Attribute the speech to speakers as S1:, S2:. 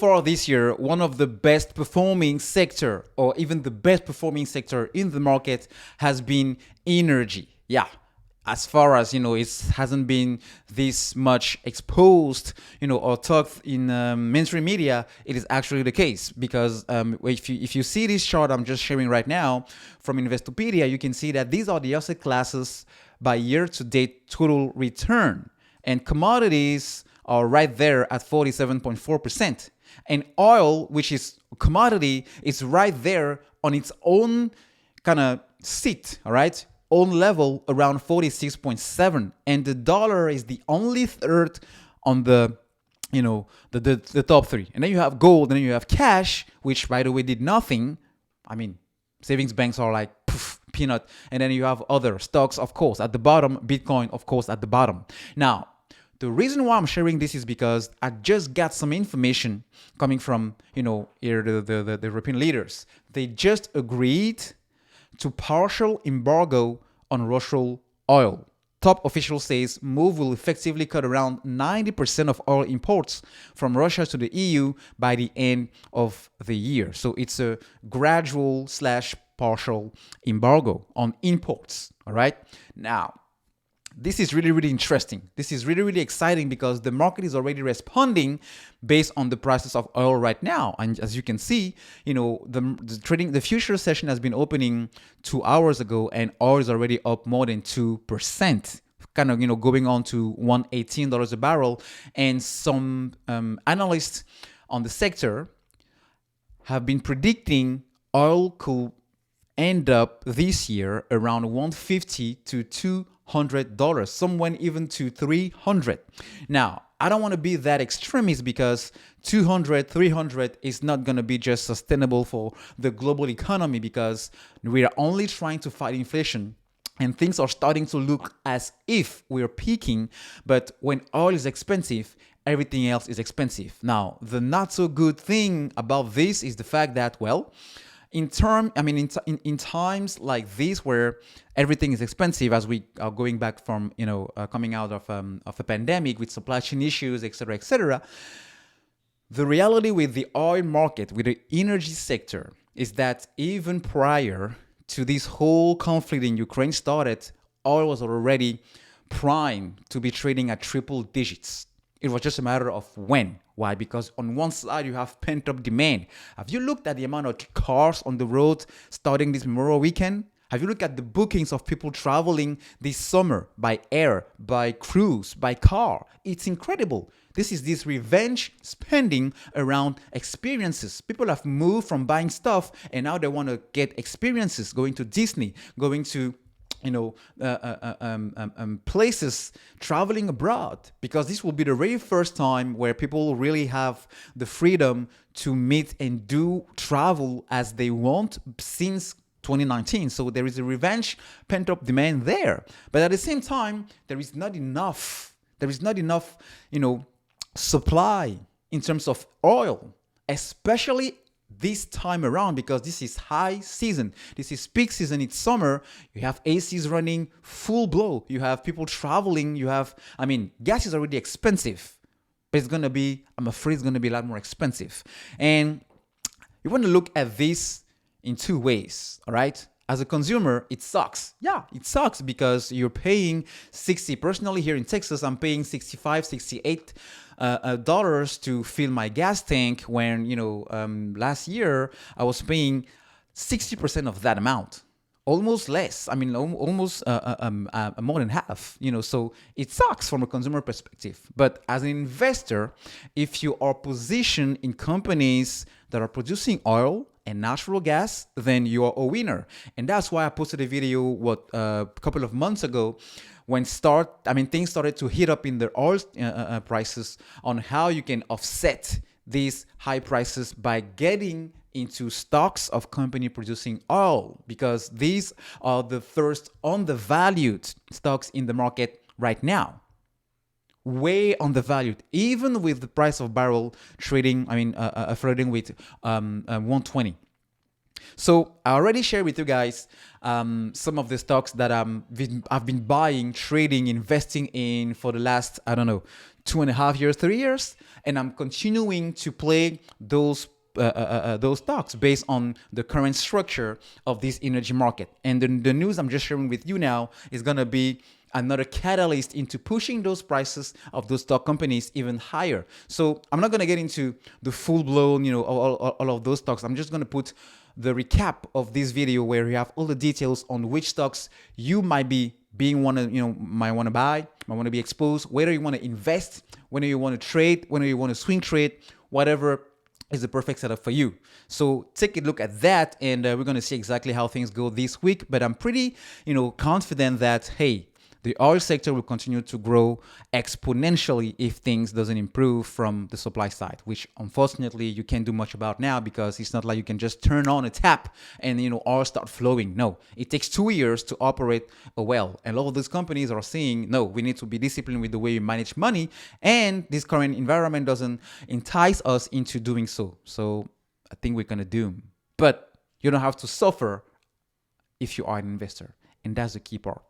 S1: For this year, one of the best performing sector or even the best performing sector in the market has been energy. Yeah. As far as it hasn't been this much exposed, or talked in mainstream media. It is actually the case because if you see this chart I'm just sharing right now from Investopedia, you can see that these are the asset classes by year-to-date total return, and commodities are right there at 47.4%. And oil, which is commodity, is right there on its own kind of seat, all right? Own level around 46.7. And the dollar is the only third on the top three. And then you have gold, and then you have cash, which by the way did nothing. I mean, savings banks are like peanut. And then you have other stocks, of course, at the bottom, Bitcoin, of course, at the bottom. Now, the reason why I'm sharing this is because I just got some information coming from, here the European leaders. They just agreed to partial embargo on Russian oil. Top official says move will effectively cut around 90% of oil imports from Russia to the EU by the end of the year. So it's a gradual / partial embargo on imports. All right. Now, this is really, really interesting. This is really, really exciting because the market is already responding based on the prices of oil right now. And as you can see, the future session has been opening 2 hours ago, and oil is already up more than 2%, kind of, going on to $118 a barrel. And some analysts on the sector have been predicting oil could end up this year around $150 to $200, somewhere even to $300. Now, I don't want to be that extremist because 200, 300 is not going to be just sustainable for the global economy because we are only trying to fight inflation. And things are starting to look as if we're peaking. But when oil is expensive, everything else is expensive. Now, the not so good thing about this is the fact that, well, in times like this where everything is expensive, as we are going back from coming out of a pandemic with supply chain issues, etc., the reality with the oil market, with the energy sector, is that even prior to this whole conflict in Ukraine started, oil was already primed to be trading at triple digits. It was just a matter of when. Why? Because on one side, you have pent-up demand. Have you looked at the amount of cars on the road starting this Memorial weekend? Have you looked at the bookings of people traveling this summer by air, by cruise, by car? It's incredible. This is this revenge spending around experiences. People have moved from buying stuff, and now they want to get experiences, going to Disney, going to places, traveling abroad, because this will be the very first time where people really have the freedom to meet and do travel as they want since 2019. So there is a revenge pent-up demand there. But at the same time, there is not enough, supply in terms of oil, especially this time around, because this is high season. This is peak season. It's summer. You have ACs running full blow. You have people traveling. Gas is already expensive, but I'm afraid it's going to be a lot more expensive. And you want to look at this in two ways, all right? As a consumer, it sucks. Yeah, it sucks because you're paying 60. Personally, here in Texas, I'm paying 65, 68 dollars to fill my gas tank when, last year I was paying 60% of that amount. Almost less. Almost more than half, so it sucks from a consumer perspective. But as an investor, if you are positioned in companies that are producing oil and natural gas, then you are a winner. And that's why I posted a video, a couple of months ago, when things started to heat up in the oil prices, on how you can offset these high prices by getting into stocks of company producing oil, because these are the first undervalued stocks in the market right now. Way undervalued, even with the price of barrel trading, flirting with 120. So I already shared with you guys some of the stocks that I've been buying, trading, investing in for the last, 2.5 years, 3 years, and I'm continuing to play those stocks based on the current structure of this energy market. And the news I'm just sharing with you now is going to be another catalyst into pushing those prices of those stock companies even higher. So I'm not going to get into the full blown, all of those stocks. I'm just going to put the recap of this video where you have all the details on which stocks you might be might want to buy, might want to be exposed, whether you want to invest, whether you want to trade, whether you want to swing trade, whatever is the perfect setup for you. So take a look at that, and we're going to see exactly how things go this week. But I'm pretty, confident that, hey, the oil sector will continue to grow exponentially if things doesn't improve from the supply side, which unfortunately you can't do much about now, because it's not like you can just turn on a tap and oil start flowing. No, it takes 2 years to operate a well, and all of those companies are saying, no, we need to be disciplined with the way we manage money, and this current environment doesn't entice us into doing so. So I think we're gonna doom, but you don't have to suffer if you are an investor, and that's the key part.